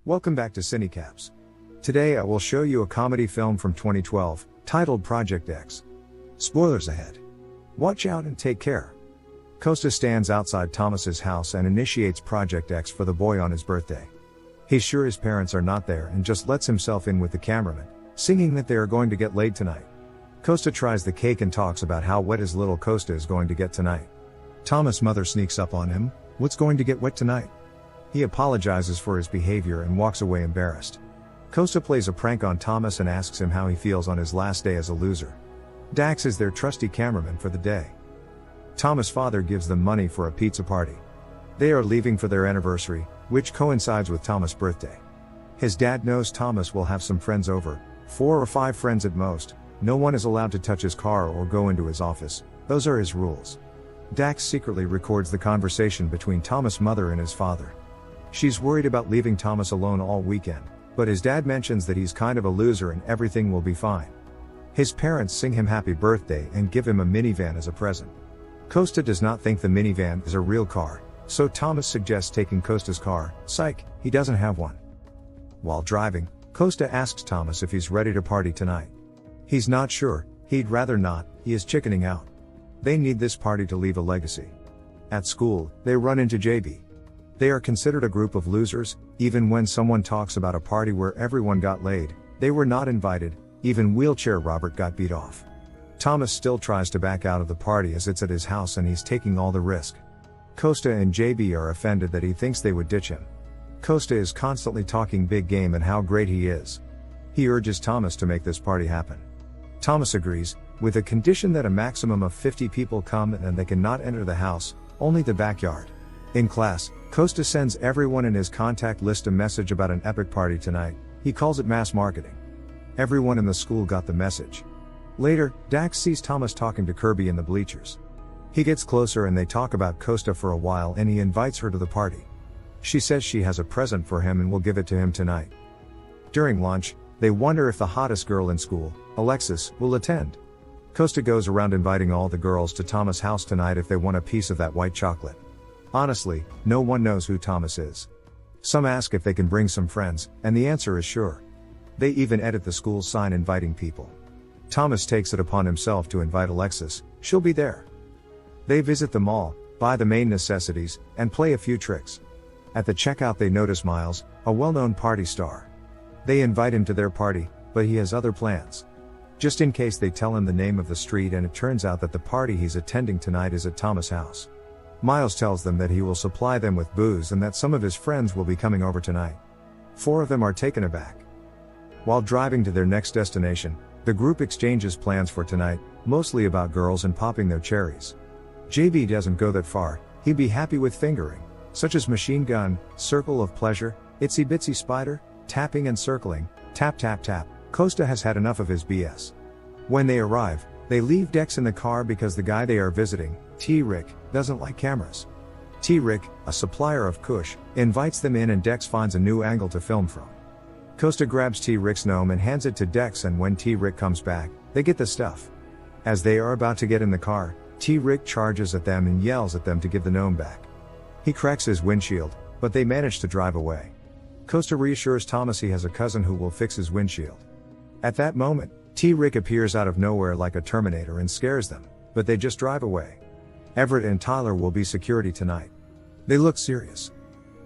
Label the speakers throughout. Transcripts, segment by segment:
Speaker 1: Welcome back to Cinecaps. Today I will show you a comedy film from 2012, titled Project X. Spoilers ahead. Watch out and take care. Costa stands outside Thomas's house and initiates Project X for the boy on his birthday. He's sure his parents are not there and just lets himself in with the cameraman, singing that they are going to get laid tonight. Costa tries the cake and talks about how wet his little Costa is going to get tonight. Thomas' mother sneaks up on him. What's going to get wet tonight? He apologizes for his behavior and walks away embarrassed. Costa plays a prank on Thomas and asks him how he feels on his last day as a loser. Dax is their trusty cameraman for the day. Thomas' father gives them money for a pizza party. They are leaving for their anniversary, which coincides with Thomas' birthday. His dad knows Thomas will have some friends over, 4 or 5 friends at most. No one is allowed to touch his car or go into his office. Those are his rules. Dax secretly records the conversation between Thomas' mother and his father. She's worried about leaving Thomas alone all weekend, but his dad mentions that he's kind of a loser and everything will be fine. His parents sing him happy birthday and give him a minivan as a present. Costa does not think the minivan is a real car, so Thomas suggests taking Costa's car. Psych, he doesn't have one. While driving, Costa asks Thomas if he's ready to party tonight. He's not sure, he'd rather not, he is chickening out. They need this party to leave a legacy. At school, they run into JB. They are considered a group of losers, even when someone talks about a party where everyone got laid, they were not invited, even wheelchair Robert got beat off. Thomas still tries to back out of the party as it's at his house and he's taking all the risk. Costa and JB are offended that he thinks they would ditch him. Costa is constantly talking big game and how great he is. He urges Thomas to make this party happen. Thomas agrees, with a condition that a maximum of 50 people come and they cannot enter the house, only the backyard. In class, Costa sends everyone in his contact list a message about an epic party tonight. He calls it mass marketing. Everyone in the school got the message. Later, Dax sees Thomas talking to Kirby in the bleachers. He gets closer and they talk about Costa for a while and he invites her to the party. She says she has a present for him and will give it to him tonight. During lunch, they wonder if the hottest girl in school, Alexis, will attend. Costa goes around inviting all the girls to Thomas' house tonight if they want a piece of that white chocolate. Honestly, no one knows who Thomas is. Some ask if they can bring some friends, and the answer is sure. They even edit the school's sign inviting people. Thomas takes it upon himself to invite Alexis, she'll be there. They visit the mall, buy the main necessities, and play a few tricks. At the checkout they notice Miles, a well-known party star. They invite him to their party, but he has other plans. Just in case they tell him the name of the street and it turns out that the party he's attending tonight is at Thomas' house. Miles tells them that he will supply them with booze and that some of his friends will be coming over tonight. 4 of them are taken aback. While driving to their next destination, the group exchanges plans for tonight, mostly about girls and popping their cherries. JB doesn't go that far, he'd be happy with fingering, such as machine gun, circle of pleasure, itsy bitsy spider, tapping and circling, tap tap tap. Costa has had enough of his BS. When they arrive, they leave Dex in the car because the guy they are visiting, T-Rick, doesn't like cameras. T-Rick, a supplier of Kush, invites them in and Dex finds a new angle to film from. Costa grabs T-Rick's gnome and hands it to Dex and when T-Rick comes back, they get the stuff. As they are about to get in the car, T-Rick charges at them and yells at them to give the gnome back. He cracks his windshield, but they manage to drive away. Costa reassures Thomas he has a cousin who will fix his windshield. At that moment, T-Rick appears out of nowhere like a Terminator and scares them, but they just drive away. Everett and Tyler will be security tonight. They look serious.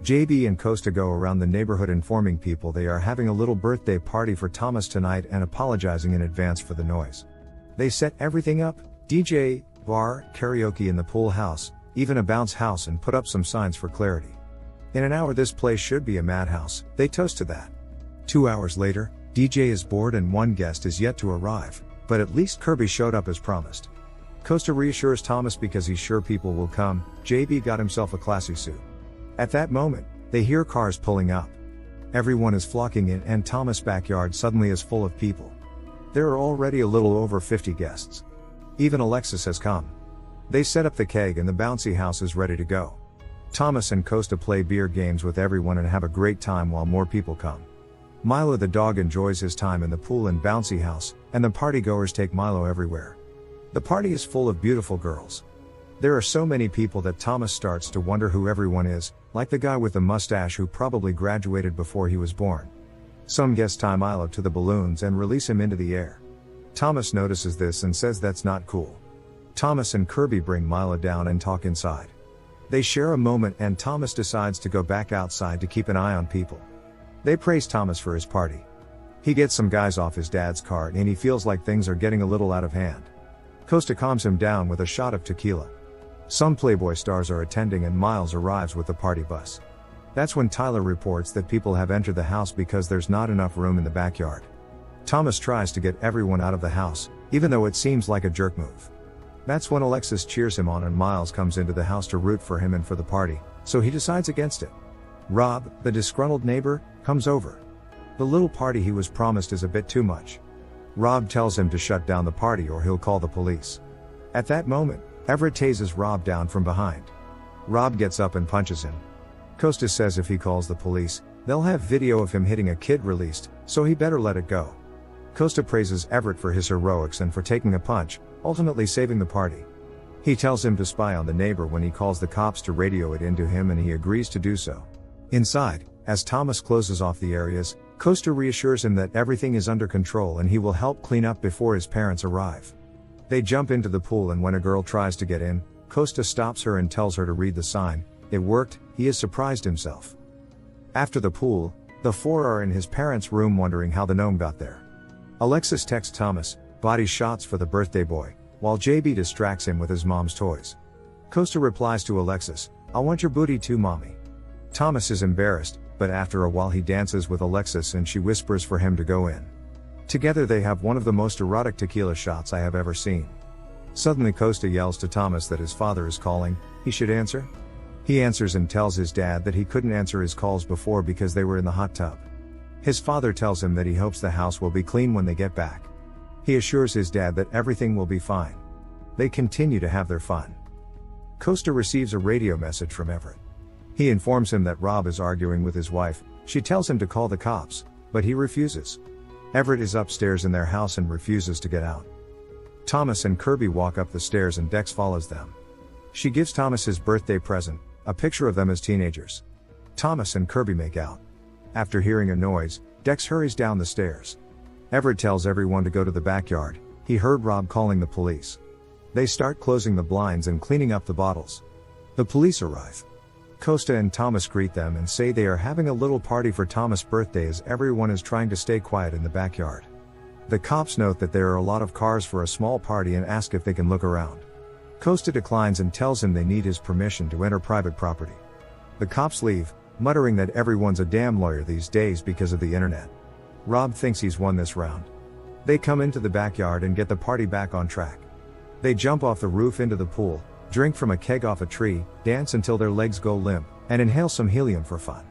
Speaker 1: JB and Costa go around the neighborhood informing people they are having a little birthday party for Thomas tonight and apologizing in advance for the noise. They set everything up, DJ, bar, karaoke in the pool house, even a bounce house and put up some signs for clarity. In an hour this place should be a madhouse, they toast to that. 2 hours later, DJ is bored and one guest is yet to arrive, but at least Kirby showed up as promised. Costa reassures Thomas because he's sure people will come. JB got himself a classy suit. At that moment, they hear cars pulling up. Everyone is flocking in and Thomas' backyard suddenly is full of people. There are already a little over 50 guests. Even Alexis has come. They set up the keg and the bouncy house is ready to go. Thomas and Costa play beer games with everyone and have a great time while more people come. Milo the dog enjoys his time in the pool and bouncy house, and the partygoers take Milo everywhere. The party is full of beautiful girls. There are so many people that Thomas starts to wonder who everyone is, like the guy with the mustache who probably graduated before he was born. Some guests tie Milo to the balloons and release him into the air. Thomas notices this and says that's not cool. Thomas and Kirby bring Milo down and talk inside. They share a moment and Thomas decides to go back outside to keep an eye on people. They praise Thomas for his party. He gets some guys off his dad's cart and he feels like things are getting a little out of hand. Costa calms him down with a shot of tequila. Some Playboy stars are attending and Miles arrives with the party bus. That's when Tyler reports that people have entered the house because there's not enough room in the backyard. Thomas tries to get everyone out of the house, even though it seems like a jerk move. That's when Alexis cheers him on and Miles comes into the house to root for him and for the party, so he decides against it. Rob, the disgruntled neighbor, comes over. The little party he was promised is a bit too much. Rob tells him to shut down the party or he'll call the police. At that moment, Everett tases Rob down from behind. Rob gets up and punches him. Costa says if he calls the police, they'll have video of him hitting a kid released, so he better let it go. Costa praises Everett for his heroics and for taking a punch, ultimately saving the party. He tells him to spy on the neighbor when he calls the cops to radio it into him and he agrees to do so. Inside, as Thomas closes off the areas, Costa reassures him that everything is under control and he will help clean up before his parents arrive. They jump into the pool and when a girl tries to get in, Costa stops her and tells her to read the sign. It worked, he is surprised himself. After the pool, the four are in his parents' room wondering how the gnome got there. Alexis texts Thomas, body shots for the birthday boy, while JB distracts him with his mom's toys. Costa replies to Alexis, I want your booty too, mommy. Thomas is embarrassed, but after a while he dances with Alexis and she whispers for him to go in. Together they have one of the most erotic tequila shots I have ever seen. Suddenly Costa yells to Thomas that his father is calling, he should answer. He answers and tells his dad that he couldn't answer his calls before because they were in the hot tub. His father tells him that he hopes the house will be clean when they get back. He assures his dad that everything will be fine. They continue to have their fun. Costa receives a radio message from Everett. He informs him that Rob is arguing with his wife. She tells him to call the cops, but he refuses. Everett is upstairs in their house and refuses to get out. Thomas and Kirby walk up the stairs and Dex follows them. She gives Thomas his birthday present, a picture of them as teenagers. Thomas and Kirby make out. After hearing a noise, Dex hurries down the stairs. Everett tells everyone to go to the backyard. He heard Rob calling the police. They start closing the blinds and cleaning up the bottles. The police arrive. Costa and Thomas greet them and say they are having a little party for Thomas' birthday as everyone is trying to stay quiet in the backyard. The cops note that there are a lot of cars for a small party and ask if they can look around. Costa declines and tells him they need his permission to enter private property. The cops leave, muttering that everyone's a damn lawyer these days because of the internet. Rob thinks he's won this round. They come into the backyard and get the party back on track. They jump off the roof into the pool, drink from a keg off a tree, dance until their legs go limp, and inhale some helium for fun.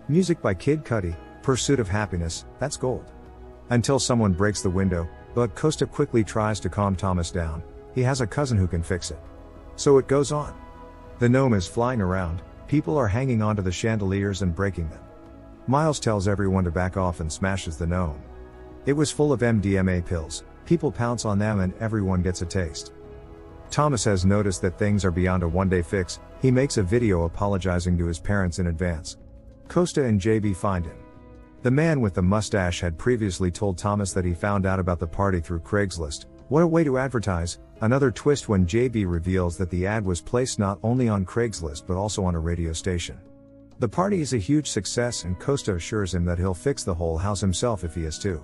Speaker 1: Music by Kid Cudi, Pursuit of Happiness, that's gold. Until someone breaks the window, but Costa quickly tries to calm Thomas down. He has a cousin who can fix it. So it goes on. The gnome is flying around, people are hanging onto the chandeliers and breaking them. Miles tells everyone to back off and smashes the gnome. It was full of MDMA pills, people pounce on them and everyone gets a taste. Thomas has noticed that things are beyond a one-day fix. He makes a video apologizing to his parents in advance. Costa and JB find him. The man with the mustache had previously told Thomas that he found out about the party through Craigslist. What a way to advertise. Another twist when JB reveals that the ad was placed not only on Craigslist but also on a radio station. The party is a huge success and Costa assures him that he'll fix the whole house himself if he has to.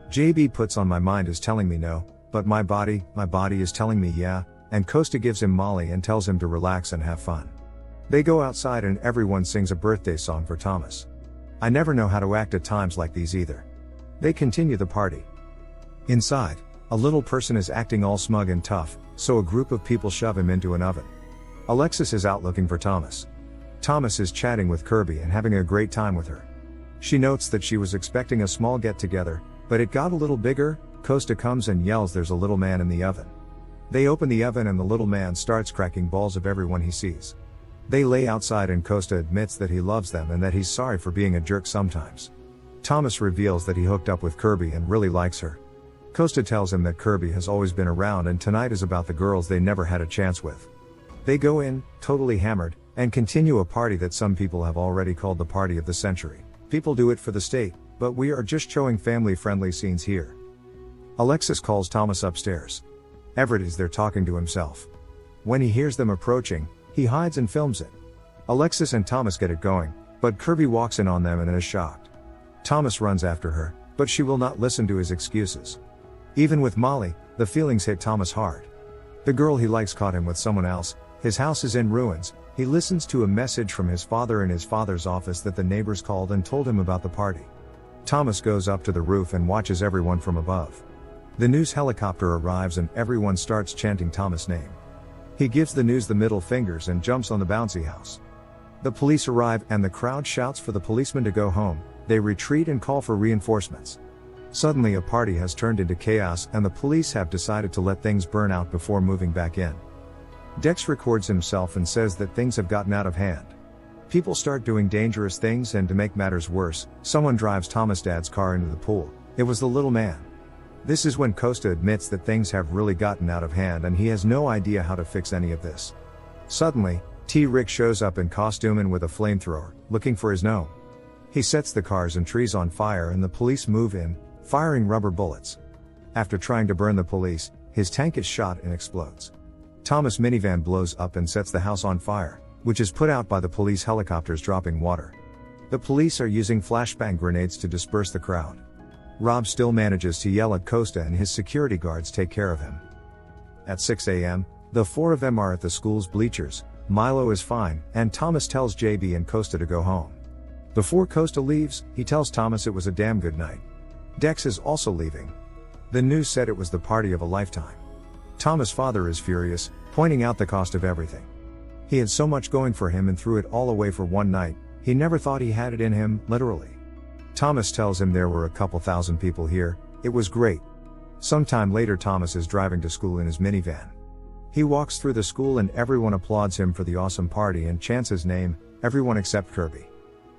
Speaker 1: JB puts on my mind is telling me no, but my body is telling me yeah, and Costa gives him Molly and tells him to relax and have fun. They go outside and everyone sings a birthday song for Thomas. I never know how to act at times like these either. They continue the party. Inside, a little person is acting all smug and tough, so a group of people shove him into an oven. Alexis is out looking for Thomas. Thomas is chatting with Kirby and having a great time with her. She notes that she was expecting a small get-together, but it got a little bigger. Costa comes and yells there's a little man in the oven. They open the oven and the little man starts cracking balls of everyone he sees. They lay outside and Costa admits that he loves them and that he's sorry for being a jerk sometimes. Thomas reveals that he hooked up with Kirby and really likes her. Costa tells him that Kirby has always been around and tonight is about the girls they never had a chance with. They go in, totally hammered, and continue a party that some people have already called the party of the century. People do it for the state, but we are just showing family-friendly scenes here. Alexis calls Thomas upstairs. Everett is there talking to himself. When he hears them approaching, he hides and films it. Alexis and Thomas get it going, but Kirby walks in on them and is shocked. Thomas runs after her, but she will not listen to his excuses. Even with Molly, the feelings hit Thomas hard. The girl he likes caught him with someone else, his house is in ruins, he listens to a message from his father in his father's office that the neighbors called and told him about the party. Thomas goes up to the roof and watches everyone from above. The news helicopter arrives and everyone starts chanting Thomas' name. He gives the news the middle fingers and jumps on the bouncy house. The police arrive and the crowd shouts for the policeman to go home. They retreat and call for reinforcements. Suddenly a party has turned into chaos and the police have decided to let things burn out before moving back in. Dex records himself and says that things have gotten out of hand. People start doing dangerous things, and to make matters worse, someone drives Thomas' dad's car into the pool. It was the little man. This is when Costa admits that things have really gotten out of hand and he has no idea how to fix any of this. Suddenly, T-Rick shows up in costume and with a flamethrower, looking for his gnome. He sets the cars and trees on fire and the police move in, firing rubber bullets. After trying to burn the police, his tank is shot and explodes. Thomas' minivan blows up and sets the house on fire, which is put out by the police helicopters dropping water. The police are using flashbang grenades to disperse the crowd. Rob still manages to yell at Costa and his security guards take care of him. At 6 a.m., the four of them are at the school's bleachers. Milo is fine, and Thomas tells JB and Costa to go home. Before Costa leaves, he tells Thomas it was a damn good night. Dex is also leaving. The news said it was the party of a lifetime. Thomas' father is furious, pointing out the cost of everything. He had so much going for him and threw it all away for one night. He never thought he had it in him, literally. Thomas tells him there were a couple thousand people here. It was great. Sometime later Thomas is driving to school in his minivan. He walks through the school and everyone applauds him for the awesome party and chants his name, everyone except Kirby.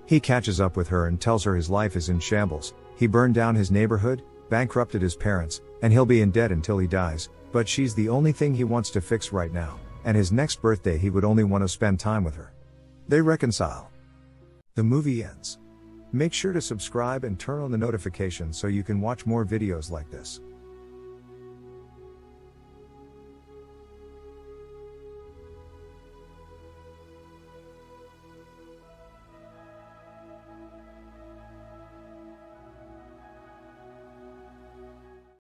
Speaker 1: He catches up with her and tells her his life is in shambles. He burned down his neighborhood, bankrupted his parents, and he'll be in debt until he dies, but she's the only thing he wants to fix right now, and his next birthday he would only want to spend time with her. They reconcile. The movie ends. Make sure to subscribe and turn on the notifications so you can watch more videos like this.